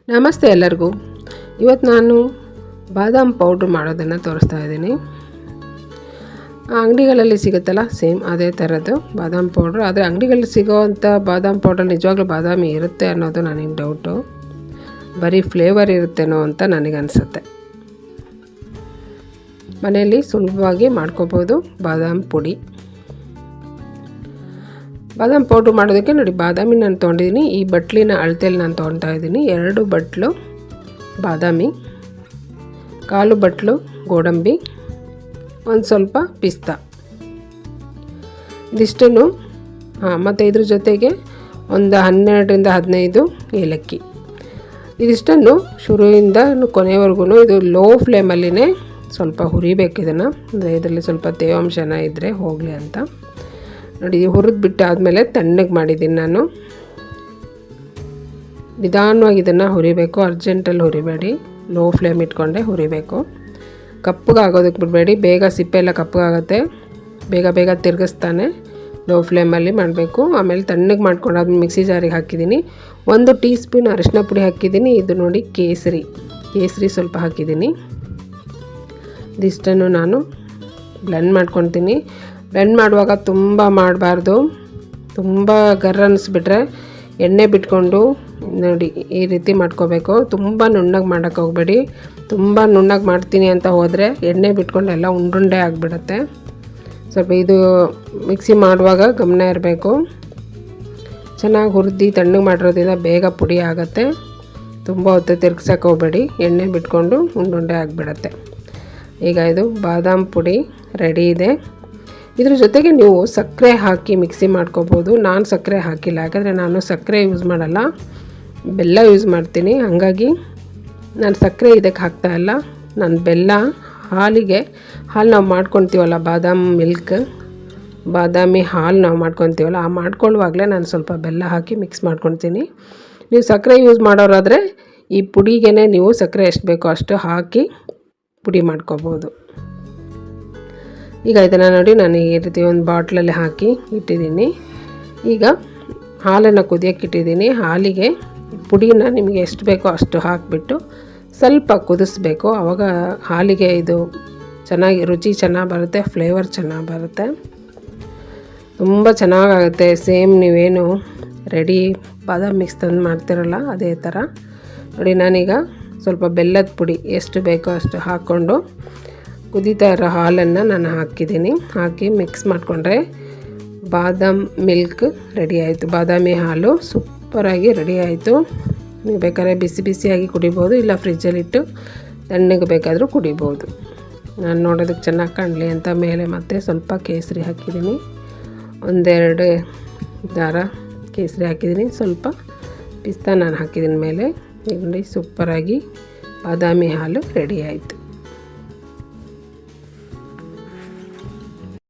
ನಮಸ್ತೆ ಎಲ್ಲರಿಗೂ. ಇವತ್ತು ನಾನು ಬಾದಾಮ್ ಪೌಡ್ರ್ ಮಾಡೋದನ್ನು ತೋರಿಸ್ತಾ ಇದ್ದೀನಿ. ಅಂಗಡಿಗಳಲ್ಲಿ ಸಿಗುತ್ತಲ್ಲ, ಸೇಮ್ ಅದೇ ಥರದ್ದು ಬಾದಾಮ್ ಪೌಡ್ರು. ಆದರೆ ಅಂಗಡಿಗಳಲ್ಲಿ ಸಿಗೋವಂಥ ಬಾದಾಮ್ ಪೌಡ್ರ್ ನಿಜವಾಗ್ಲೂ ಬಾದಾಮಿ ಇರುತ್ತೆ ಅನ್ನೋದು ನನಗೆ ಡೌಟು. ಬರೀ ಫ್ಲೇವರ್ ಇರುತ್ತೇನೋ ಅಂತ ನನಗನ್ಸುತ್ತೆ. ಮನೆಯಲ್ಲಿ ಸುಲಭವಾಗಿ ಮಾಡ್ಕೋಬೋದು ಬಾದಾಮ್ ಪುಡಿ. ಬಾದಾಮ್ ಪೌಡ್ರ್ ಮಾಡೋದಕ್ಕೆ ನೋಡಿ, ಬಾದಾಮಿ ನಾನು ತೊಗೊಂಡಿದ್ದೀನಿ. ಈ ಬಟ್ಲಿನ ಅಳತೆಯಲ್ಲಿ ನಾನು ತೊಗೊಳ್ತಾ ಇದ್ದೀನಿ. 2 ಬಟ್ಲು ಬಾದಾಮಿ, 1/4 ಬಟ್ಲು ಗೋಡಂಬಿ, ಒಂದು ಸ್ವಲ್ಪ ಪಿಸ್ತಾ, ಇದಿಷ್ಟನ್ನು ಮತ್ತು ಇದ್ರ ಜೊತೆಗೆ ಒಂದು 12ರಿಂದ 15 ಏಲಕ್ಕಿ. ಇದಿಷ್ಟನ್ನು ಶುರುವಿಂದ ಕೊನೆವರೆಗೂ ಇದು ಲೋ ಫ್ಲೇಮಲ್ಲಿನೇ ಸ್ವಲ್ಪ ಹುರಿಬೇಕು. ಇದನ್ನು ಅಂದರೆ ಇದರಲ್ಲಿ ಸ್ವಲ್ಪ ತೇವಾಂಶನ ಇದ್ದರೆ ಹೋಗಲಿ ಅಂತ ನೋಡಿ. ಹುರಿದು ಬಿಟ್ಟಾದಮೇಲೆ ತಣ್ಣಗೆ ಮಾಡಿದ್ದೀನಿ ನಾನು. ನಿಧಾನವಾಗಿ ಇದನ್ನು ಹುರಿಬೇಕು, ಅರ್ಜೆಂಟಲ್ಲಿ ಹುರಿಬೇಡಿ, ಲೋ ಫ್ಲೇಮ್ ಇಟ್ಕೊಂಡೆ ಹುರಿಬೇಕು. ಕಪ್ಪಗಾಗೋದಕ್ಕೆ ಬಿಡಬೇಡಿ, ಬೇಗ ಸಿಪ್ಪೆ ಎಲ್ಲ ಕಪ್ಪಗಾಗುತ್ತೆ. ಬೇಗ ತಿರುಗಿಸ್ತಾನೆ ಲೋ ಫ್ಲೇಮಲ್ಲಿ ಮಾಡಬೇಕು. ಆಮೇಲೆ ತಣ್ಣಗೆ ಮಾಡ್ಕೊಂಡಾದ್ಮೇಲೆ ಮಿಕ್ಸಿ ಜಾರಿಗೆ ಹಾಕಿದ್ದೀನಿ. 1 ಟೀ ಸ್ಪೂನ್ ಅರಿಶಿನ ಪುಡಿ ಹಾಕಿದ್ದೀನಿ. ಇದು ನೋಡಿ ಕೇಸರಿ ಸ್ವಲ್ಪ ಹಾಕಿದ್ದೀನಿ. ಇದಿಷ್ಟನ್ನು ನಾನು ಬ್ಲೆಂಡ್ ಮಾಡ್ಕೊತೀನಿ. ಬ್ಲೆಂಡ್ ಮಾಡುವಾಗ ತುಂಬ ಮಾಡಬಾರ್ದು, ತುಂಬ ಗರ್ರ ಅನ್ನಿಸ್ಬಿಟ್ರೆ ಎಣ್ಣೆ ಬಿಟ್ಕೊಂಡು ನೋಡಿ ಈ ರೀತಿ ಮಾಡ್ಕೋಬೇಕು. ತುಂಬ ನುಣ್ಣಗೆ ಮಾಡೋಕ್ಕೆ ಹೋಗಬೇಡಿ. ತುಂಬ ನುಣ್ಣಗೆ ಮಾಡ್ತೀನಿ ಅಂತ ಹೋದರೆ ಎಣ್ಣೆ ಬಿಟ್ಕೊಂಡು ಎಲ್ಲ ಉಂಡುಂಡೆ ಆಗಿಬಿಡುತ್ತೆ. ಸ್ವಲ್ಪ ಇದು ಮಿಕ್ಸಿ ಮಾಡುವಾಗ ಗಮನ ಇರಬೇಕು. ಚೆನ್ನಾಗಿ ಹುರಿದು ತಣ್ಣಗೆ ಮಾಡಿರೋದ್ರಿಂದ ಬೇಗ ಪುಡಿ ಆಗುತ್ತೆ. ತುಂಬ ಹೊತ್ತು ತಿರ್ಗ್ಸಕ್ಕೆ ಹೋಗಬೇಡಿ, ಎಣ್ಣೆ ಬಿಟ್ಕೊಂಡು ಉಂಡುಂಡೆ ಆಗಿಬಿಡುತ್ತೆ. ಈಗ ಇದು ಬಾದಾಮ್ ಪುಡಿ ರೆಡಿ ಇದೆ. ಇದ್ರ ಜೊತೆಗೆ ನೀವು ಸಕ್ಕರೆ ಹಾಕಿ ಮಿಕ್ಸಿ ಮಾಡ್ಕೋಬೋದು. ನಾನು ಸಕ್ಕರೆ ಹಾಕಿಲ್ಲ, ಯಾಕಂದರೆ ನಾನು ಸಕ್ಕರೆ ಯೂಸ್ ಮಾಡಲ್ಲ, ಬೆಲ್ಲ ಯೂಸ್ ಮಾಡ್ತೀನಿ. ಹಾಗಾಗಿ ನಾನು ಸಕ್ಕರೆ ಇದಕ್ಕೆ ಹಾಕ್ತಾಯಿಲ್ಲ. ನಾನು ಬೆಲ್ಲ ಹಾಲು ನಾವು ಮಾಡ್ಕೊತೀವಲ್ಲ, ಬಾದಾಮಿ ಹಾಲು ನಾವು ಮಾಡ್ಕೊತೀವಲ್ಲ, ಆ ಮಾಡ್ಕೊಳ್ಳುವಾಗಲೇ ನಾನು ಸ್ವಲ್ಪ ಬೆಲ್ಲ ಹಾಕಿ ಮಿಕ್ಸ್ ಮಾಡ್ಕೊತೀನಿ. ನೀವು ಸಕ್ಕರೆ ಯೂಸ್ ಮಾಡೋರಾದರೆ ಈ ಪುಡಿಗೆ ನೀವು ಸಕ್ಕರೆ ಎಷ್ಟು ಬೇಕೋ ಅಷ್ಟು ಹಾಕಿ ಪುಡಿ ಮಾಡ್ಕೋಬೋದು. ಈಗ ಇದನ್ನು ನೋಡಿ ನಾನು ಈ ರೀತಿ ಒಂದು ಬಾಟ್ಲಲ್ಲಿ ಹಾಕಿ ಇಟ್ಟಿದ್ದೀನಿ. ಈಗ ಹಾಲನ್ನು ಕುದಿಯೋಕ್ಕೆ ಇಟ್ಟಿದ್ದೀನಿ. ಹಾಲಿಗೆ ಪುಡಿನ ನಿಮಗೆ ಎಷ್ಟು ಬೇಕೋ ಅಷ್ಟು ಹಾಕಿಬಿಟ್ಟು ಸ್ವಲ್ಪ ಕುದಿಸ್ಬೇಕು. ಆವಾಗ ಹಾಲಿಗೆ ಇದು ಚೆನ್ನಾಗಿ ರುಚಿ ಚೆನ್ನಾಗಿ ಬರುತ್ತೆ, ಫ್ಲೇವರ್ ಚೆನ್ನಾಗಿ ಬರುತ್ತೆ, ತುಂಬ ಚೆನ್ನಾಗಾಗುತ್ತೆ. ಸೇಮ್ ನೀವೇನು ರೆಡಿ ಬಾದಾಮ್ ಮಿಕ್ಸ್ ತಂದು ಮಾಡ್ತಿರಲ್ಲ ಅದೇ ಥರ ನೋಡಿ. ನಾನೀಗ ಸ್ವಲ್ಪ ಬೆಲ್ಲದ ಪುಡಿ ಎಷ್ಟು ಬೇಕೋ ಅಷ್ಟು ಹಾಕ್ಕೊಂಡು ಕುದೀತಾ ಇರೋ ಹಾಲನ್ನು ನಾನು ಹಾಕಿದ್ದೀನಿ. ಹಾಕಿ ಮಿಕ್ಸ್ ಮಾಡಿಕೊಂಡ್ರೆ ಬಾದಾಮ್ ಮಿಲ್ಕ್ ರೆಡಿ ಆಯಿತು. ಬಾದಾಮಿ ಹಾಲು ಸೂಪರಾಗಿ ರೆಡಿ ಆಯಿತು. ನೀವು ಬೇಕಾದ್ರೆ ಬಿಸಿಯಾಗಿ ಕುಡಿಬೋದು, ಇಲ್ಲ ಫ್ರಿಜ್ಜಲ್ಲಿಟ್ಟು ತಣ್ಣಗೆ ಬೇಕಾದರೂ ಕುಡಿಬೋದು. ನಾನು ನೋಡೋದಕ್ಕೆ ಚೆನ್ನಾಗಿ ಕಾಣಲಿ ಅಂತ ಮೇಲೆ ಮತ್ತೆ ಸ್ವಲ್ಪ ಕೇಸರಿ ಹಾಕಿದ್ದೀನಿ. 1-2 ದಾರ ಕೇಸರಿ ಹಾಕಿದ್ದೀನಿ. ಸ್ವಲ್ಪ ಪಿಸ್ತಾ ನಾನು ಹಾಕಿದ್ದೀನಿ ಮೇಲೆ. ನೋಡಿ ಸೂಪರಾಗಿ ಬಾದಾಮಿ ಹಾಲು ರೆಡಿ ಆಯಿತು.